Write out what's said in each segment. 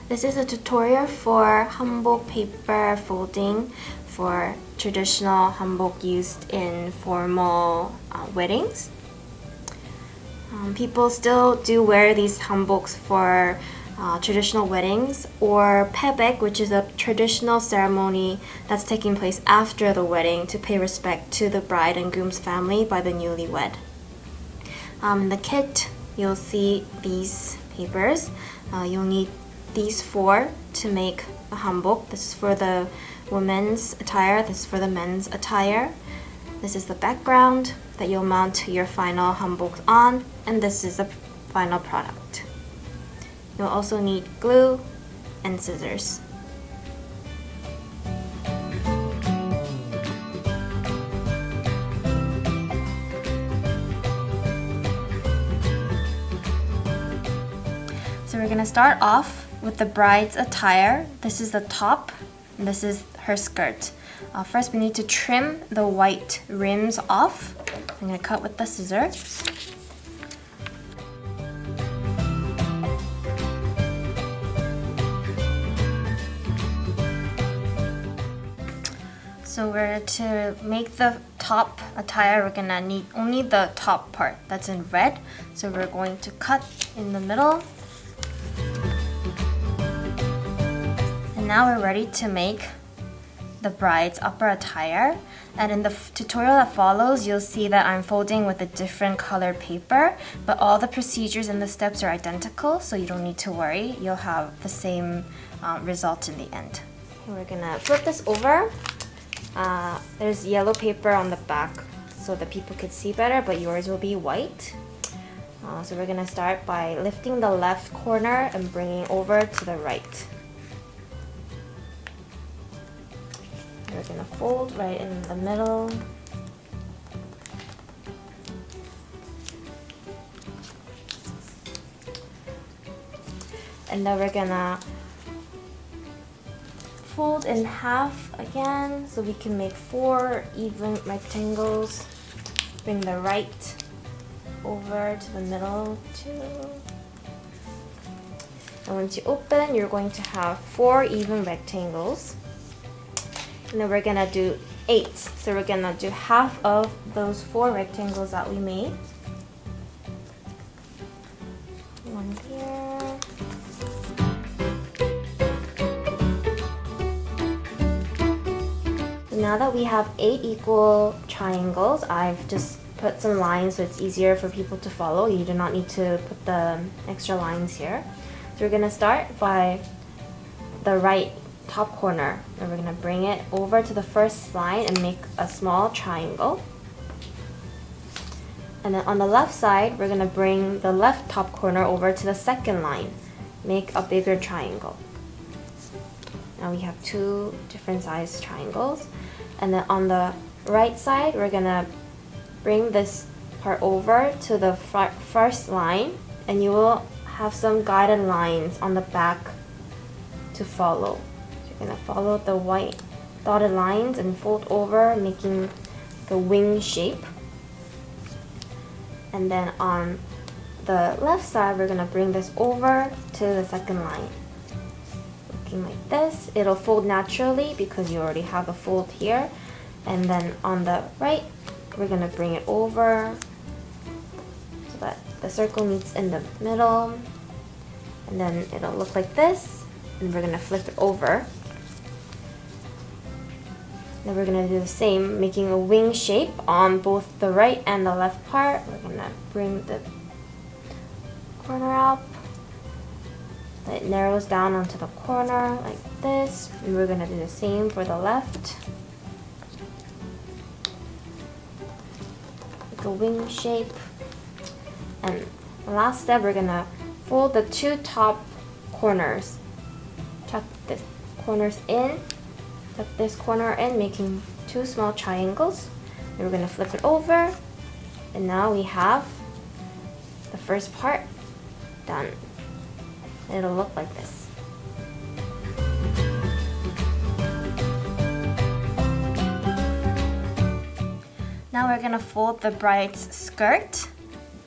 This is a tutorial for hanbok paper folding for traditional hanbok used in formal weddings. People still do wear these hanboks for traditional weddings, or pae-baek, which is a traditional ceremony that's taking place after the wedding to pay respect to the bride and groom's family by the newlywed. In the kit, you'll see these papers. You'll need these four to make a hanbok. This is for the women's attire, this is for the men's attire. This is the background that you'll mount your final hanbok on, and this is the final product. You'll also need glue and scissors. So we're gonna start off with the bride's attire. This is the top, and this is her skirt. First, we need to trim the white rims off. I'm gonna cut with the scissors. So we're to make the top attire, we're gonna need only the top part that's in red. So we're going to cut in the middle. And now we're ready to make the bride's upper attire. And in the tutorial that follows, you'll see that I'm folding with a different colored paper, but all the procedures and the steps are identical, so you don't need to worry. You'll have the same result in the end. Okay, we're gonna flip this over. There's yellow paper on the back so that people could see better, but yours will be white. So we're gonna start by lifting the left corner and bringing over to the right. We're gonna fold right in the middle. And then we're gonna fold in half again so we can make 4 even rectangles. Bring the right over to the middle too. And once you open, you're going to have 4 even rectangles. And then we're gonna do 8. So we're gonna do half of those 4 rectangles that we made. One here. So now that we have 8 equal triangles, I've just put some lines so it's easier for people to follow. You do not need to put the extra lines here. So we're gonna start by the right top corner, and we're going to bring it over to the first line and make a small triangle. And then on the left side, we're going to bring the left top corner over to the second line, make a bigger triangle. Now we have 2 different size triangles. And then on the right side, we're going to bring this part over to the first line, and you will have some guided lines on the back to follow. Gonna follow the white dotted lines and fold over, making the wing shape. And then on the left side, we're gonna bring this over to the second line. Looking like this. It'll fold naturally because you already have a fold here. And then on the right, we're gonna bring it over so that the circle meets in the middle. And then it'll look like this. And we're gonna flip it over. Then we're going to do the same, making a wing shape on both the right and the left part. We're going to bring the corner up. It narrows down onto the corner like this. And we're going to do the same for the left. Make a wing shape. And the last step, we're going to fold the 2 top corners. Tuck the corners in. Tuck this corner in, making 2 small triangles. And we're going to flip it over. And now we have the first part done. And it'll look like this. Now we're going to fold the bride's skirt.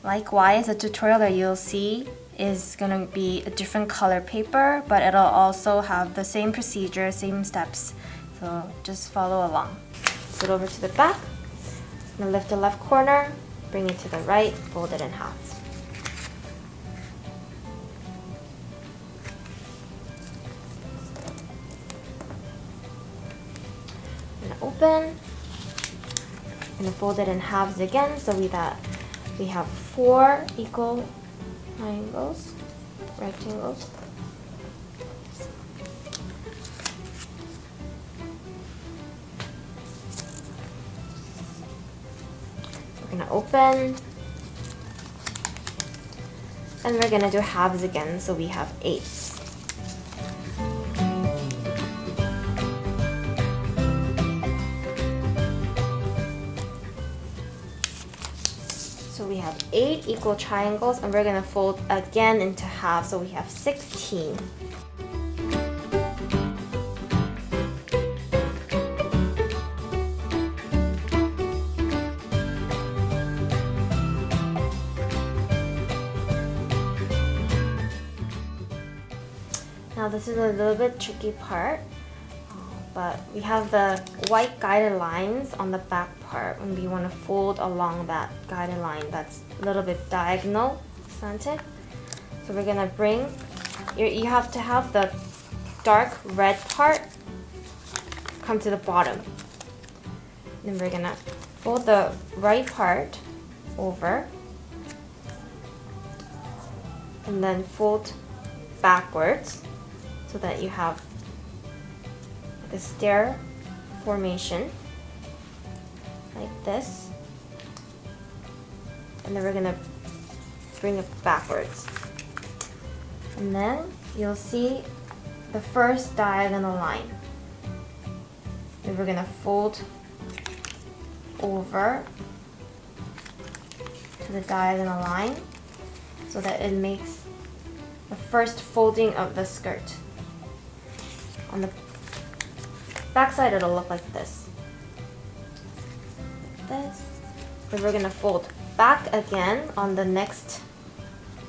Likewise, a tutorial that you'll see is going to be a different color paper, but it'll also have the same procedure, same steps. So just follow along. Flip it over to the back. I'm going to lift the left corner, bring it to the right, fold it in half. I'm going to open. I'm going to fold it in halves again so we have 4 equal triangles, rectangles. We're going to open, and we're going to do halves again so we have 8s. So we have 8 equal triangles, and we're going to fold again into half, so we have 16. Now this is a little bit tricky part, but we have the white guided lines on the back part, and we want to fold along that guided line that's a little bit diagonal, slanted. So we're gonna bring, you have to have the dark red part come to the bottom. Then we're gonna fold the right part over, and then fold backwards so that you have the stair formation like this, and then we're gonna bring it backwards, and then you'll see the first diagonal line. Then we're gonna fold over to the diagonal line so that it makes the first folding of the skirt. On the back side, it'll look like this. This. Then we're gonna fold back again on the next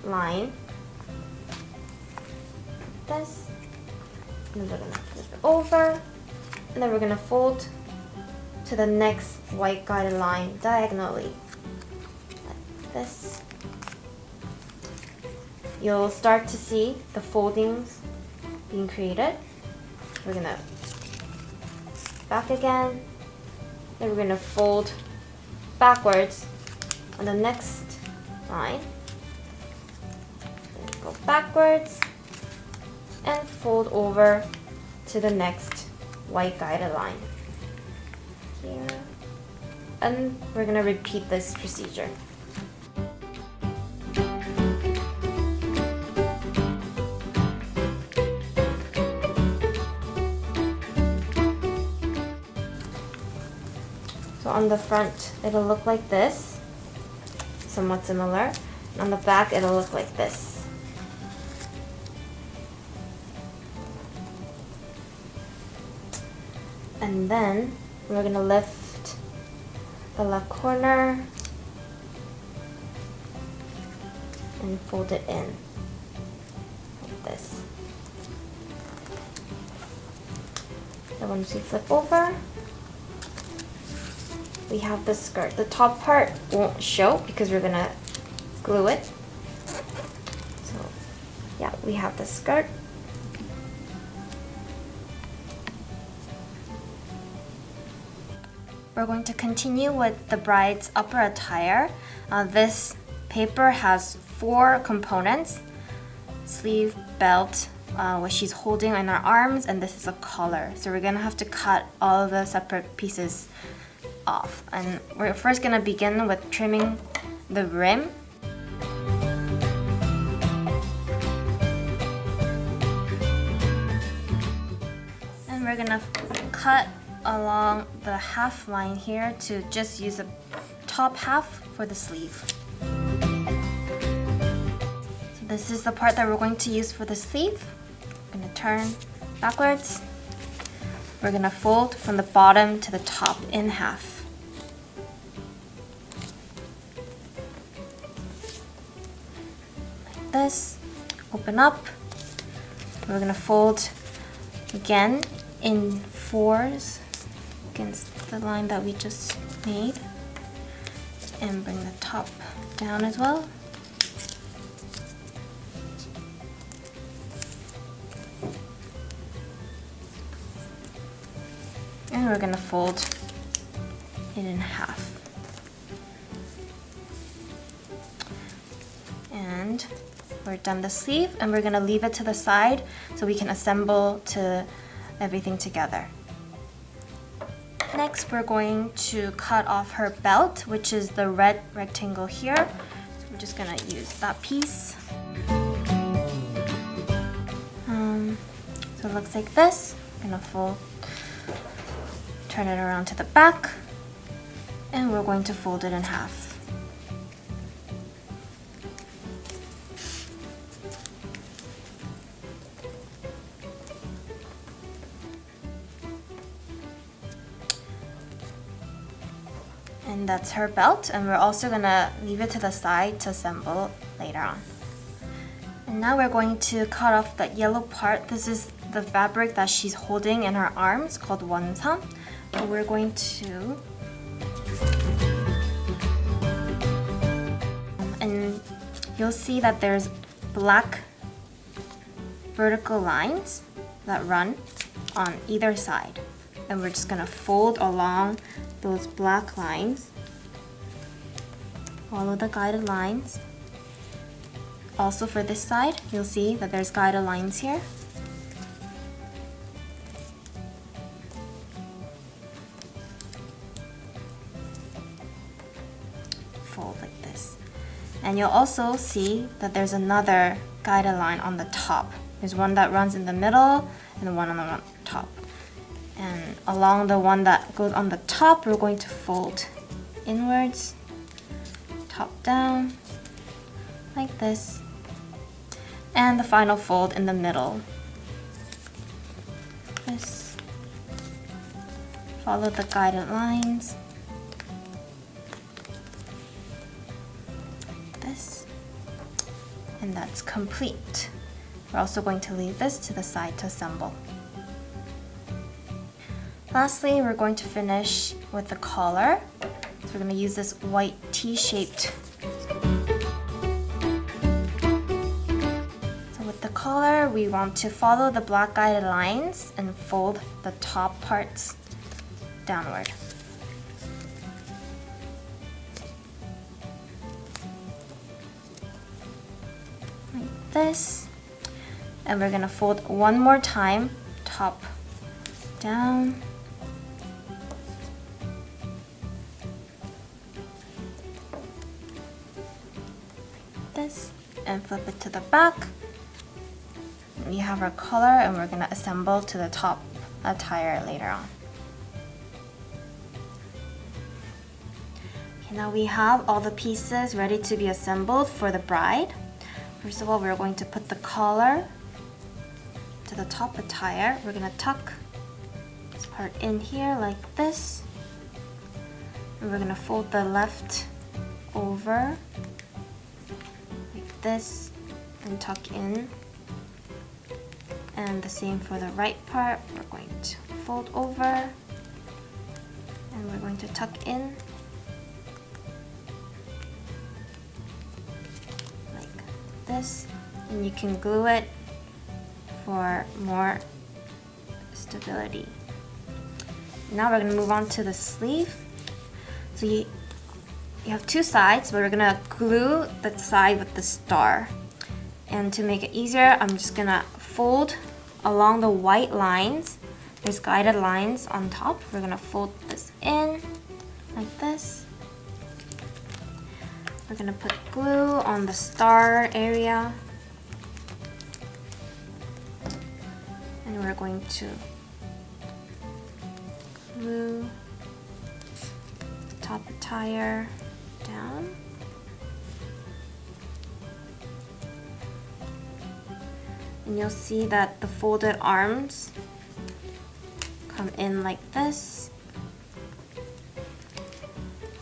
line. This. And then we're gonna flip it over, and then we're gonna fold to the next white guided line diagonally. Like this. You'll start to see the foldings being created. We're gonna back again, then we're gonna fold backwards on the next line. Then go backwards and fold over to the next white guided line here, and we're gonna repeat this procedure. So on the front, it'll look like this, somewhat similar. And on the back, it'll look like this. And then we're gonna lift the left corner and fold it in like this. Then once we flip over, we have the skirt. The top part won't show because we're gonna glue it. So yeah, we have the skirt. We're going to continue with the bride's upper attire. This paper has 4 components: sleeve, belt, what she's holding in her arms, and this is a collar. So we're gonna have to cut all the separate pieces off, and we're first gonna begin with trimming the rim. And we're gonna cut along the half line here to just use the top half for the sleeve. So this is the part that we're going to use for the sleeve. I'm gonna turn backwards. We're gonna fold from the bottom to the top in half. Like this. open up. We're gonna fold again in 4s against the line that we just made, and bring the top down as well. And we're gonna fold it in half. And we're done the sleeve, and we're gonna leave it to the side so we can assemble to everything together. Next, we're going to cut off her belt, which is the red rectangle here. So we're just gonna use that piece. So it looks like this. I'm gonna fold, turn it around to the back, and we're going to fold it in half. And that's her belt, and we're also gonna leave it to the side to assemble later on. And now we're going to cut off that yellow part. This is the fabric that she's holding in her arms, called wonsam. So we're going to and you'll see that there's black vertical lines that run on either side, and we're just gonna fold along those black lines. Follow the guided lines. Also for this side, you'll see that there's guided lines here. Fold like this. And you'll also see that there's another guided line on the top. There's one that runs in the middle and the one on the top. And along the one that goes on the top, we're going to fold inwards, top down, like this. And the final fold in the middle. This. Follow the guided lines. This. And that's complete. We're also going to leave this to the side to assemble. Lastly, we're going to finish with the collar. So we're going to use this white T-shaped. So with the collar, we want to follow the black guided lines and fold the top parts downward. Like this. And we're going to fold one more time, top down. This, and flip it to the back. We have our collar, and we're going to assemble to the top attire later on. Okay, now we have all the pieces ready to be assembled for the bride. First of all, we're going to put the collar to the top attire. We're going to tuck this part in here like this. And we're going to fold the left over this and tuck in, and the same for the right part. We're going to fold over, and we're going to tuck in like this, and you can glue it for more stability. Now we're going to move on to the sleeve. So you have two sides, but we're gonna glue the side with the star. And to make it easier, I'm just gonna fold along the white lines. There's guided lines on top. We're gonna fold this in like this. We're gonna put glue on the star area. And we're going to glue the top attire down. And you'll see that the folded arms come in like this.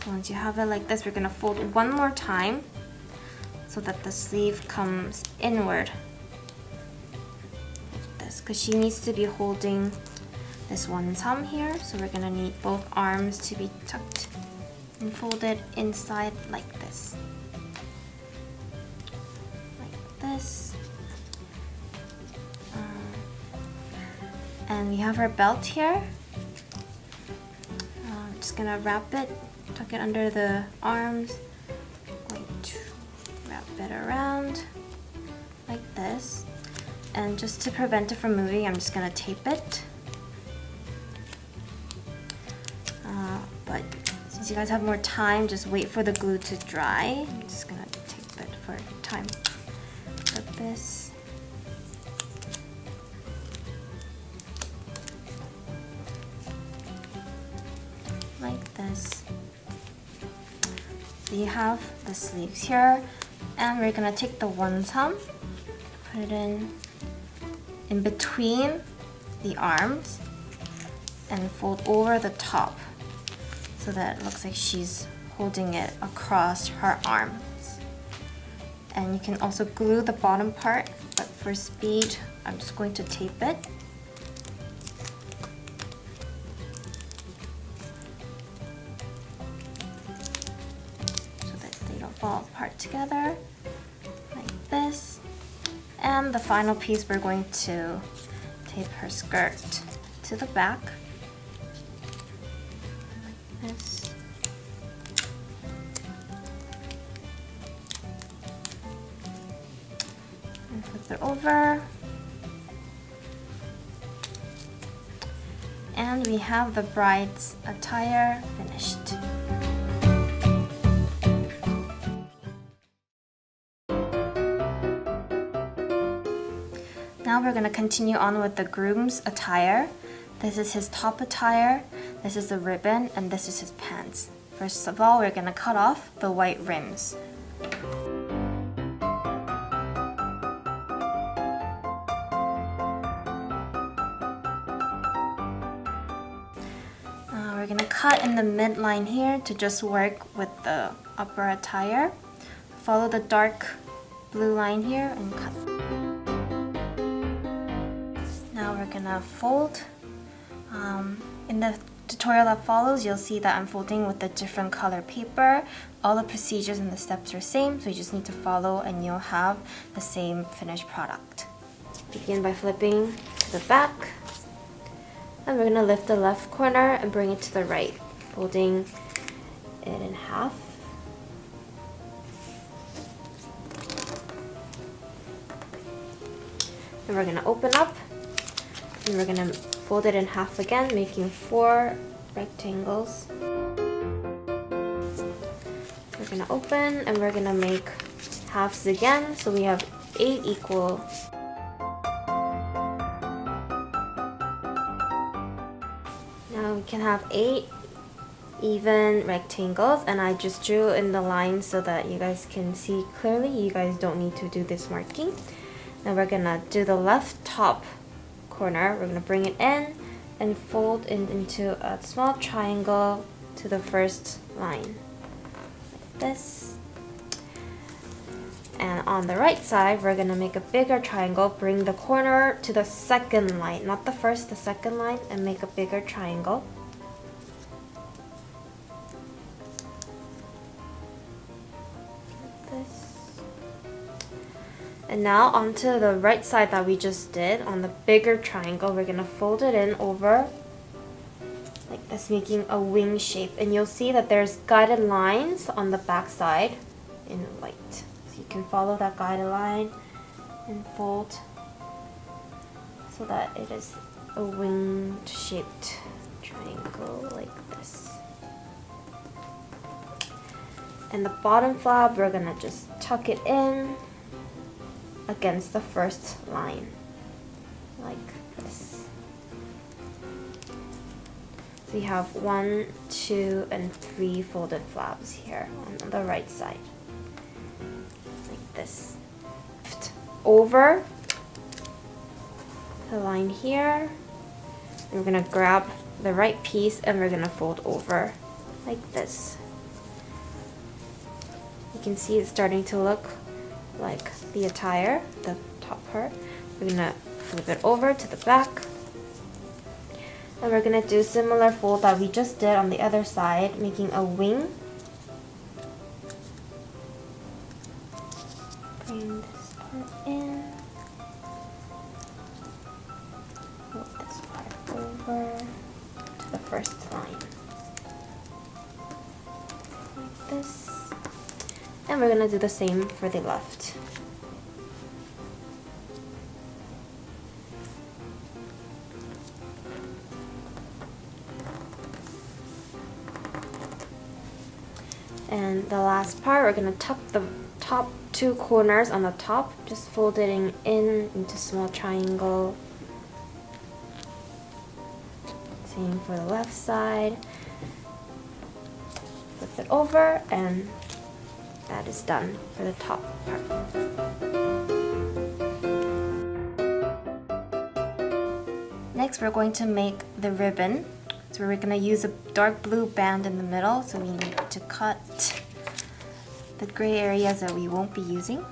Once you have it like this, we're going to fold one more time so that the sleeve comes inward because she needs to be holding this one thumb here. So we're gonna need both arms to be tucked and folded inside like this. Like this. And we have our belt here. I'm just gonna wrap it, tuck it under the arms. Going to wrap it around like this. And just to prevent it from moving, I'm just gonna tape it. But since you guys have more time, just wait for the glue to dry. I'm just gonna tape it for time purpose. Like this. So you have the sleeves here, and we're gonna take the one thumb, put it in between the arms, and fold over the top so that it looks like she's holding it across her arms. And you can also glue the bottom part, but for speed, I'm just going to tape it. So that they don't fall apart together, like this. And the final piece, we're going to tape her skirt to the back. This. And flip it over. And we have the bride's attire finished. Now we're going to continue on with the groom's attire. This is his top attire, this is the ribbon, and this is his pants. First of all, we're going to cut off the white rims. We're going to cut in the midline here to just work with the upper attire. Follow the dark blue line here and cut. Now we're going to fold. In the tutorial that follows, you'll see that I'm folding with a different color paper. All the procedures and the steps are same, so you just need to follow and you'll have the same finished product. Begin by flipping to the back. And we're going to lift the left corner and bring it to the right, folding it in half. And we're going to open up, and we're going to fold it in half again, making 4 rectangles. We're going to open and we're going to make halves again, so we have 8 equal. Now we can have 8 even rectangles, and I just drew in the lines so that you guys can see clearly. You guys don't need to do this marking. Now we're going to do the left top corner. We're going to bring it in and fold it into a small triangle to the first line, like this. And on the right side, we're going to make a bigger triangle, bring the corner to the second line, not the first, the second line, and make a bigger triangle. Like this. And now onto the right side that we just did, on the bigger triangle, we're going to fold it in over like this, making a wing shape. And you'll see that there's guided lines on the back side in white. So you can follow that guided line and fold so that it is a winged shaped triangle like this. And the bottom flap, we're going to just tuck it in against the first line, like this. So you have 1, 2, and 3 folded flaps here on the right side, like this. Over the line here, we're gonna grab the right piece and we're gonna fold over like this. You can see it's starting to look like the attire, the top part. We're gonna flip it over to the back. And we're gonna do similar fold that we just did on the other side, making a wing. Bring this part in. Fold this part over to the first line. Like this. And we're gonna do the same for the left. And the last part, we're going to tuck the top two corners on the top, just folding in into small triangle. Same for the left side. Flip it over, and that is done for the top part. Next, we're going to make the ribbon. So we're going to use a dark blue band in the middle, so we need to cut the gray areas that we won't be using.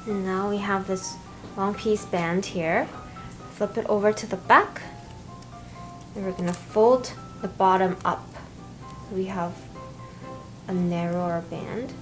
And now we have this long piece band here. Flip it over to the back, and we're going to fold the bottom up. So we have a narrower band.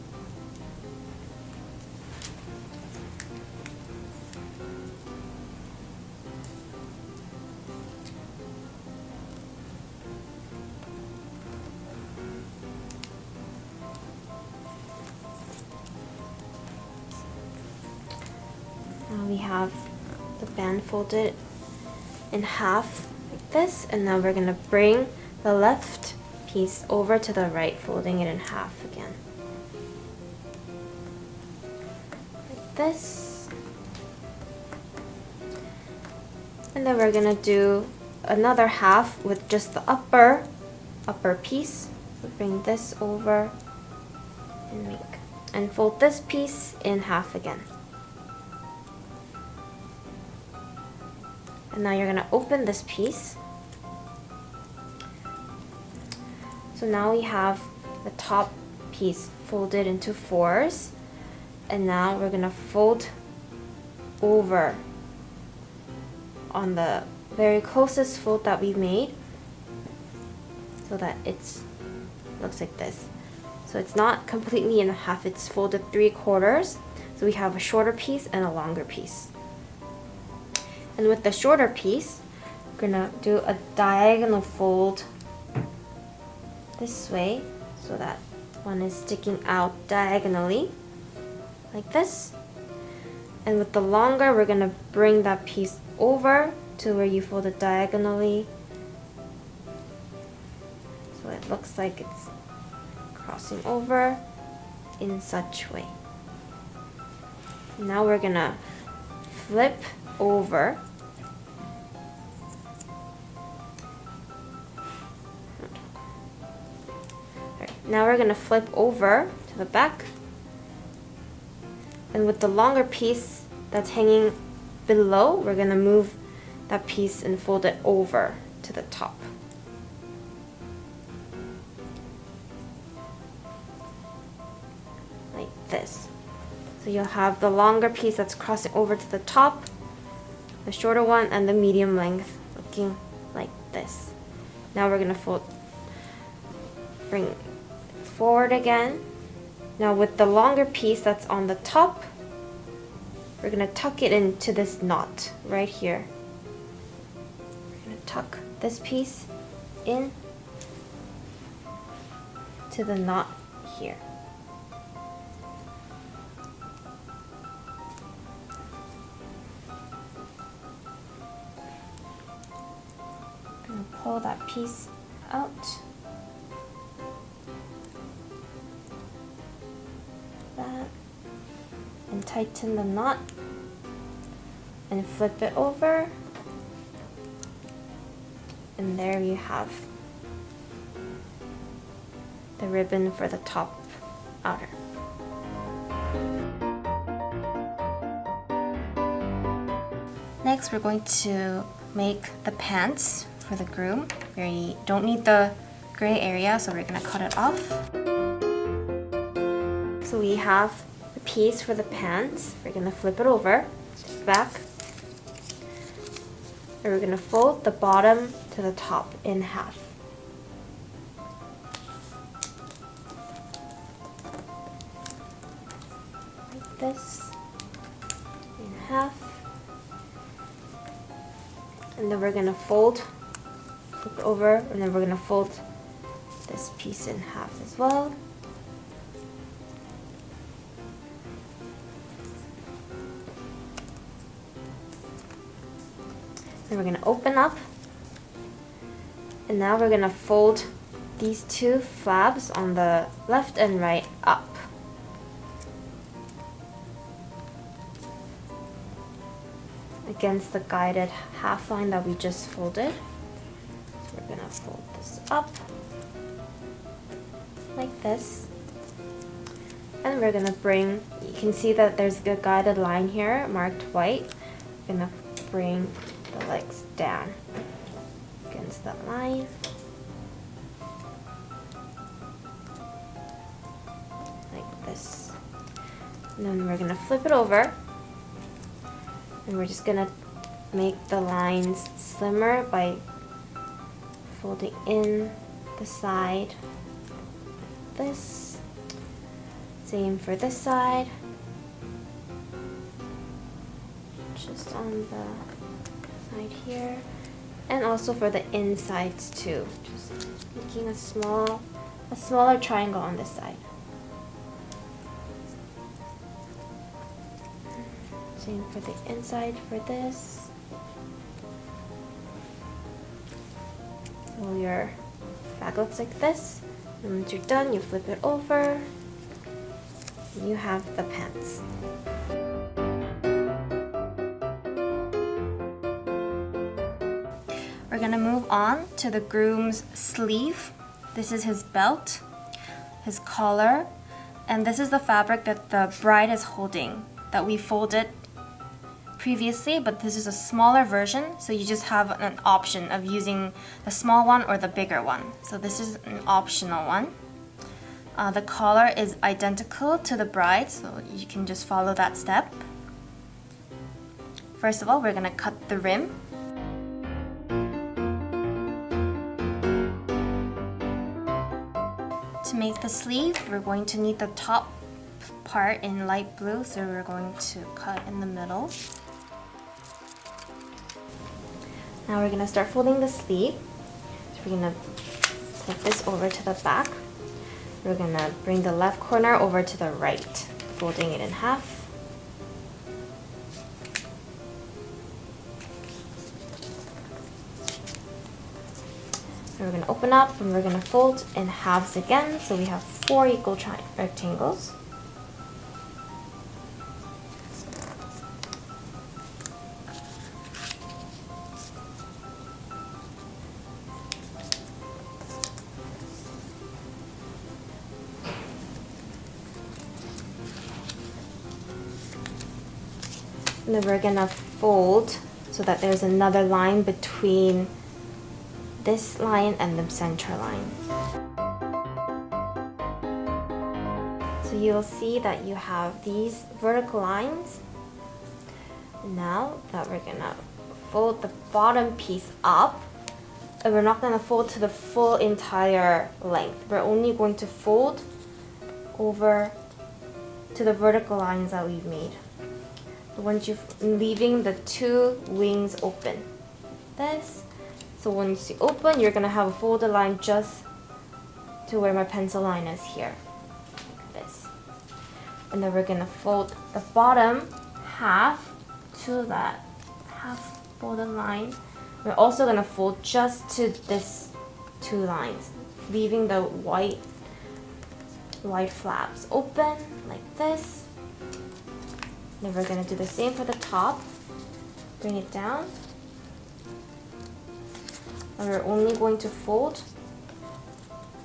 Now we have the band folded in half like this, and now we're going to bring the left piece over to the right, folding it in half again. Like this. And then we're going to do another half with just the upper piece. So bring this over and fold this piece in half again. And now you're going to open this piece. So now we have the top piece folded into fours. And now we're going to fold over on the very closest fold that we made, so that it looks like this. So it's not completely in half, it's folded 3/4. So we have a shorter piece and a longer piece. And with the shorter piece, we're gonna do a diagonal fold this way, so that one is sticking out diagonally, like this. And with the longer, we're gonna bring that piece over to where you fold it diagonally. So it looks like it's crossing over in such way. Now we're gonna flip over. Now we're going to flip over to the back, and with the longer piece that's hanging below, we're going to move that piece and fold it over to the top. Like this. So you'll have the longer piece that's crossing over to the top, the shorter one, and the medium length looking like this. Now we're going to bring it forward again. Now with the longer piece that's on the top, we're going to tuck it into this knot right here. We're going to tuck this piece in to the knot here. Pull that piece out. That. And tighten the knot. And flip it over. And there you have the ribbon for the top outer. Next, we're going to make the pants for the groom. We don't need the gray area, so we're gonna cut it off. So we have the piece for the pants. We're gonna flip it over, back, and we're gonna fold the bottom to the top in half. Like this, in half. And then we're gonna fold, flip it over, and then we're gonna fold this piece in half as well. Then we're gonna open up, and now we're gonna fold these two flaps on the left and right up. Against the guided half line that we just folded. So we're gonna fold this up like this. And we're gonna bring, you can see that there's a guided line here marked white. We're gonna bring the legs down against that line. Like this. And then we're gonna flip it over. And we're just gonna make the lines slimmer by folding in the side like this. Same for this side. Just on the side here. And also for the insides too. Just making a smaller triangle on this side. Same for the inside for this. So your bag looks like this. And once you're done, you flip it over. And you have the pants. We're gonna move on to the groom's sleeve. This is his belt, his collar, and this is the fabric that the bride is holding that we folded previously, but this is a smaller version, so you just have an option of using the small one or the bigger one. So this is an optional one. The collar is identical to the bride, so you can just follow that step. First of all, we're gonna cut the rim. To make the sleeve, we're going to need the top part in light blue, so we're going to cut in the middle. Now we're gonna start folding the sleeve. So we're gonna flip this over to the back. We're gonna bring the left corner over to the right, folding it in half. And we're gonna open up and we're gonna fold in halves again, so we have 4 equal rectangles. And then we're gonna fold so that there's another line between this line and the center line. So you'll see that you have these vertical lines. Now that we're gonna fold the bottom piece up, and we're not gonna fold to the full entire length. We're only going to fold over to the vertical lines that we've made. Once you're leaving the 2 wings open. This. So once you open, you're gonna have a folded line just to where my pencil line is here. Like this. And then we're gonna fold the bottom half to that half folded line. We're also gonna fold just to this 2 lines, leaving the white flaps open like this. Then we're gonna do the same for the top. Bring it down. And we're only going to fold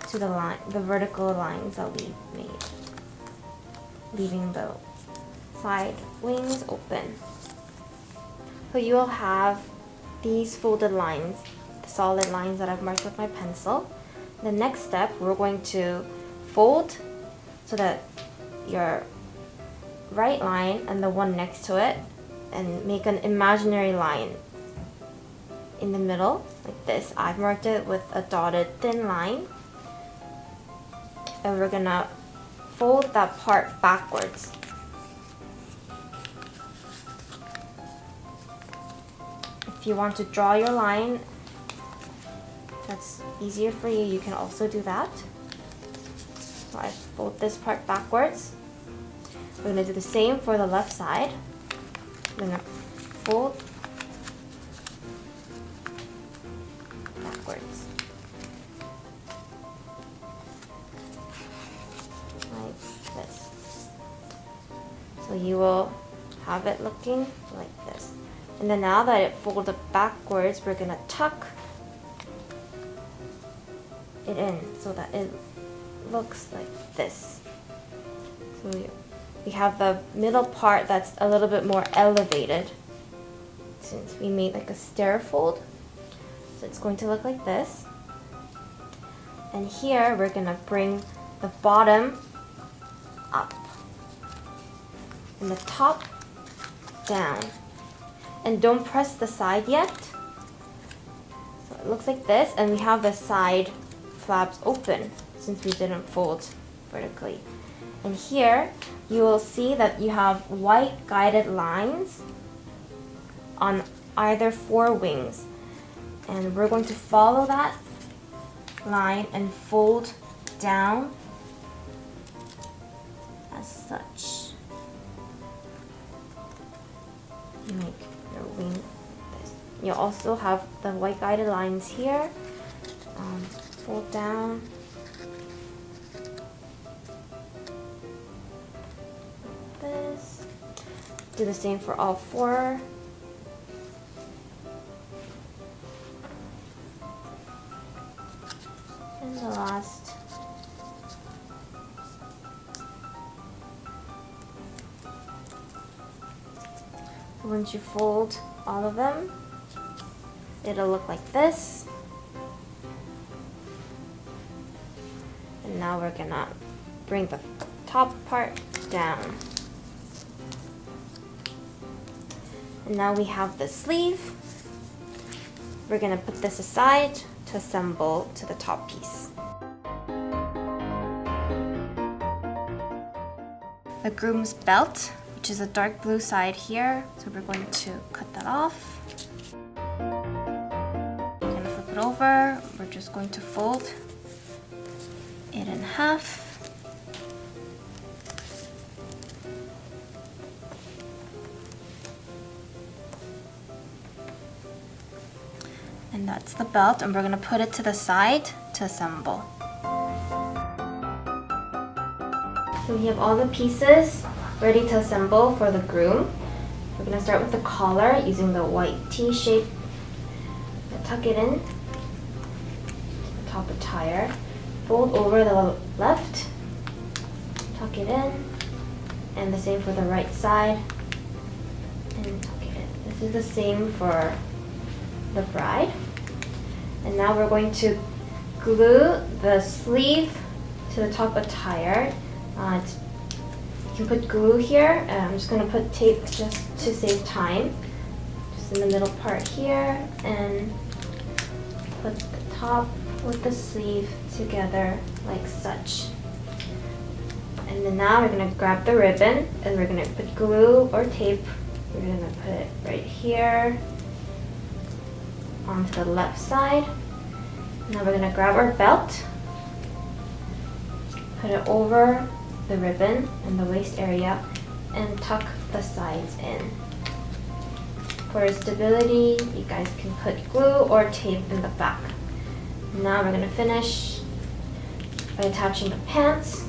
to the line, the vertical lines that we made, leaving the side wings open. So you'll have these folded lines, the solid lines that I've marked with my pencil. The next step, we're going to fold so that your right line and the one next to it and make an imaginary line in the middle, like this. I've marked it with a dotted thin line. And we're gonna fold that part backwards. If you want to draw your line, that's easier for you, you can also do that. So I fold this part backwards. We're going to do the same for the left side. I'm going to fold backwards. Like this. So you will have it looking like this. And then now that it folded backwards, we're going to tuck it in so that it looks like this. So we have the middle part that's a little bit more elevated since we made like a stair fold. So it's going to look like this. And here we're going to bring the bottom up and the top down. And don't press the side yet. So it looks like this, and we have the side flaps open since we didn't fold vertically. And here you will see that you have white guided lines on either four wings. And we're going to follow that line and fold down as such. You make your wing like this. You also have the white guided lines here. Fold down like this. Do the same for all four. And the last. Once you fold all of them, it'll look like this. And now we're gonna bring the top part down. And now we have the sleeve. We're gonna put this aside to assemble to the top piece. The groom's belt, which is a dark blue side here, so we're going to cut that off. We're gonna flip it over. We're just going to fold it in half. And that's the belt, and we're gonna put it to the side to assemble. So we have all the pieces ready to assemble for the groom. We're gonna start with the collar using the white T-shape. Tuck it in to the top attire. Fold over the left, tuck it in, and the same for the right side, and tuck it in. This is the same for the bride. And now we're going to glue the sleeve to the top attire. You can put glue here. I'm just going to put tape just to save time. Just in the middle part here, and put the top with the sleeve together like such. And then now we're going to grab the ribbon and we're going to put glue or tape. We're going to put it right here onto the left side. Now we're going to grab our belt, put it over the ribbon in the waist area, and tuck the sides in. For stability, you guys can put glue or tape in the back. Now we're going to finish by attaching the pants.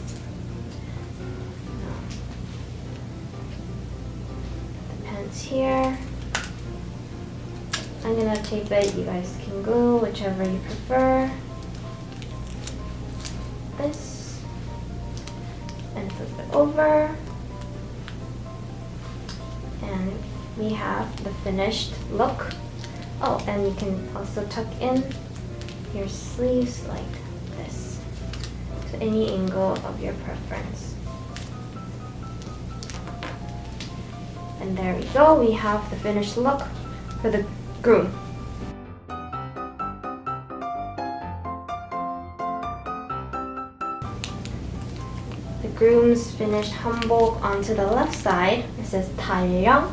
The pants here. I'm going to tape it. You guys can glue whichever you prefer. This. And flip it over. And we have the finished look. Oh, and you can also tuck in your sleeves like this to any angle of your preference. And there we go, we have the finished look for the groom. The groom's finished hanbok onto the left side. It says Dan-ryeong.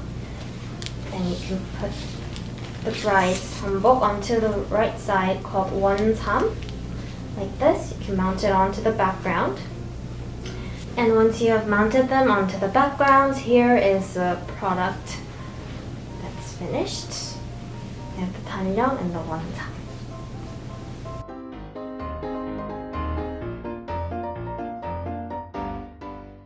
And you can put the bride's hanbok onto the right side called won-sam. Like this, you can mount it onto the background. And once you have mounted them onto the background, here is a product that's finished. We have the Dan-ryeong and the won-sam.